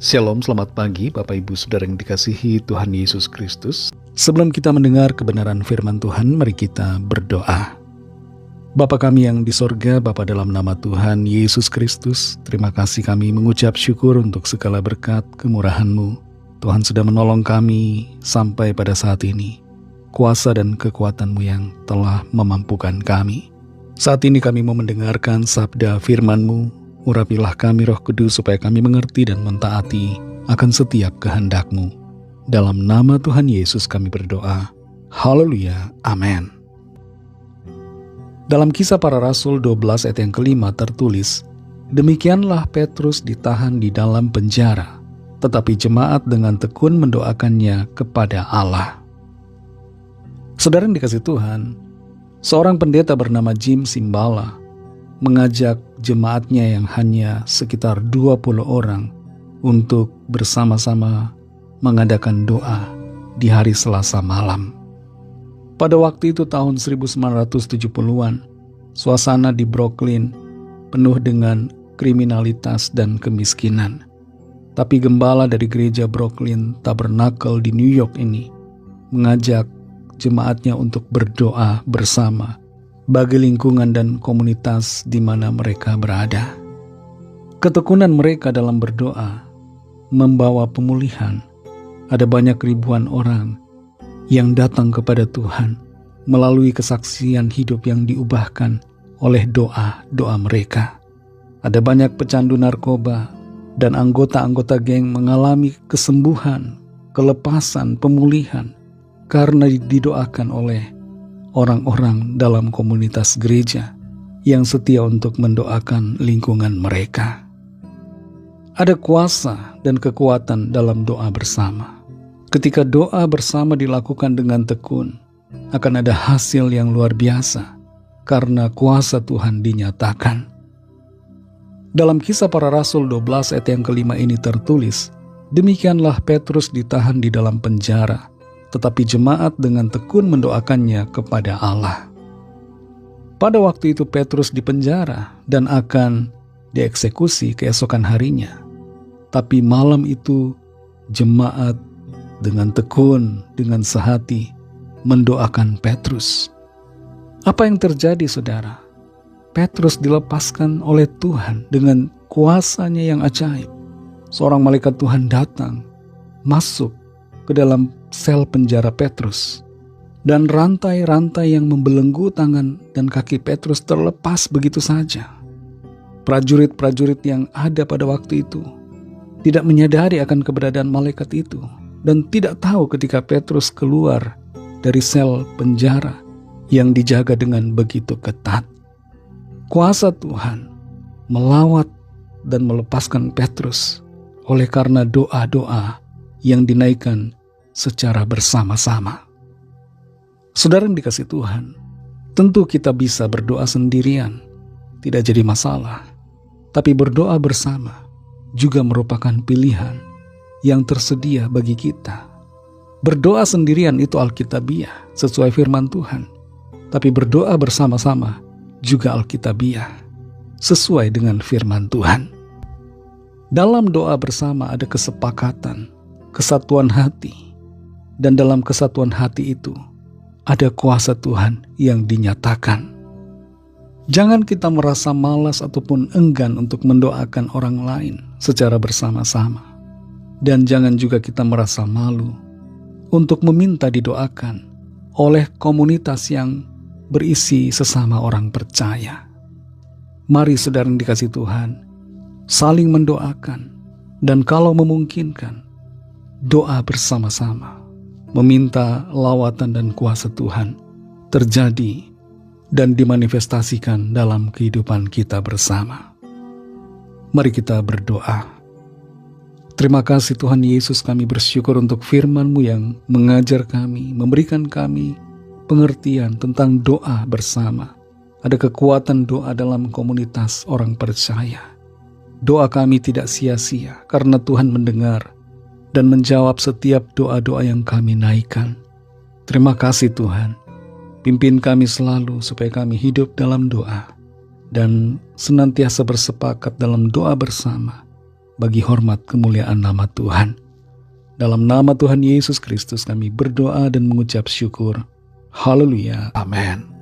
Shalom, selamat pagi Bapak Ibu Saudara yang dikasihi Tuhan Yesus Kristus. Sebelum kita mendengar kebenaran firman Tuhan, mari kita berdoa. Bapa kami yang di sorga, Bapa dalam nama Tuhan Yesus Kristus, terima kasih kami mengucap syukur untuk segala berkat kemurahan-Mu. Tuhan sudah menolong kami sampai pada saat ini. Kuasa dan kekuatan-Mu yang telah memampukan kami. Saat ini kami mau mendengarkan sabda firman-Mu. Urapilah kami Roh Kudus supaya kami mengerti dan mentaati akan setiap kehendak-Mu. Dalam nama Tuhan Yesus kami berdoa. Haleluya. Amin. Dalam Kisah Para Rasul 12 ayat yang kelima tertulis, demikianlah Petrus ditahan di dalam penjara, tetapi jemaat dengan tekun mendoakannya kepada Allah. Saudara yang dikasihi Tuhan, seorang pendeta bernama Jim Cymbala mengajak jemaatnya yang hanya sekitar 20 orang untuk bersama-sama mengadakan doa di hari Selasa malam. Pada waktu itu tahun 1970-an, suasana di Brooklyn penuh dengan kriminalitas dan kemiskinan. Tapi gembala dari gereja Brooklyn Tabernacle di New York ini mengajak jemaatnya untuk berdoa bersama bagi lingkungan dan komunitas di mana mereka berada. Ketekunan mereka dalam berdoa membawa pemulihan. Ada banyak ribuan orang yang datang kepada Tuhan melalui kesaksian hidup yang diubahkan oleh doa-doa mereka. Ada banyak pecandu narkoba dan anggota-anggota geng mengalami kesembuhan, kelepasan, pemulihan karena didoakan oleh orang-orang dalam komunitas gereja yang setia untuk mendoakan lingkungan mereka. Ada kuasa dan kekuatan dalam doa bersama. Ketika doa bersama dilakukan dengan tekun, akan ada hasil yang luar biasa karena kuasa Tuhan dinyatakan. Dalam Kisah Para Rasul 12 ayat yang kelima ini tertulis, demikianlah Petrus ditahan di dalam penjara, tetapi jemaat dengan tekun mendoakannya kepada Allah. Pada waktu itu Petrus dipenjara dan akan dieksekusi keesokan harinya. Tapi malam itu jemaat dengan tekun, dengan sehati mendoakan Petrus. Apa yang terjadi, saudara? Petrus dilepaskan oleh Tuhan dengan kuasanya yang ajaib. Seorang malaikat Tuhan datang, masuk ke dalam sel penjara Petrus, dan rantai-rantai yang membelenggu tangan dan kaki Petrus terlepas begitu saja. Prajurit-prajurit yang ada pada waktu itu tidak menyadari akan keberadaan malaikat itu dan tidak tahu ketika Petrus keluar dari sel penjara yang dijaga dengan begitu ketat. Kuasa Tuhan melawat dan melepaskan Petrus oleh karena doa-doa yang dinaikkan secara bersama-sama. Saudara yang dikasihi Tuhan, tentu kita bisa berdoa sendirian, tidak jadi masalah. Tapi berdoa bersama juga merupakan pilihan yang tersedia bagi kita. Berdoa sendirian itu alkitabiah, sesuai firman Tuhan. Tapi berdoa bersama-sama juga alkitabiah, sesuai dengan firman Tuhan. Dalam doa bersama ada kesepakatan, kesatuan hati, dan dalam kesatuan hati itu ada kuasa Tuhan yang dinyatakan. Jangan kita merasa malas ataupun enggan untuk mendoakan orang lain secara bersama-sama, dan jangan juga kita merasa malu untuk meminta didoakan oleh komunitas yang berisi sesama orang percaya. Mari saudara yang dikasihi Tuhan, saling mendoakan, dan kalau memungkinkan doa bersama-sama, meminta lawatan dan kuasa Tuhan terjadi dan dimanifestasikan dalam kehidupan kita bersama. Mari kita berdoa. Terima kasih Tuhan Yesus, kami bersyukur untuk firman-Mu yang mengajar kami, memberikan kami pengertian tentang doa bersama. Ada kekuatan doa dalam komunitas orang percaya. Doa kami tidak sia-sia karena Tuhan mendengar dan menjawab setiap doa-doa yang kami naikkan. Terima kasih Tuhan. Pimpin kami selalu supaya kami hidup dalam doa dan senantiasa bersepakat dalam doa bersama bagi hormat kemuliaan nama Tuhan. Dalam nama Tuhan Yesus Kristus kami berdoa dan mengucap syukur. Haleluya. Amin.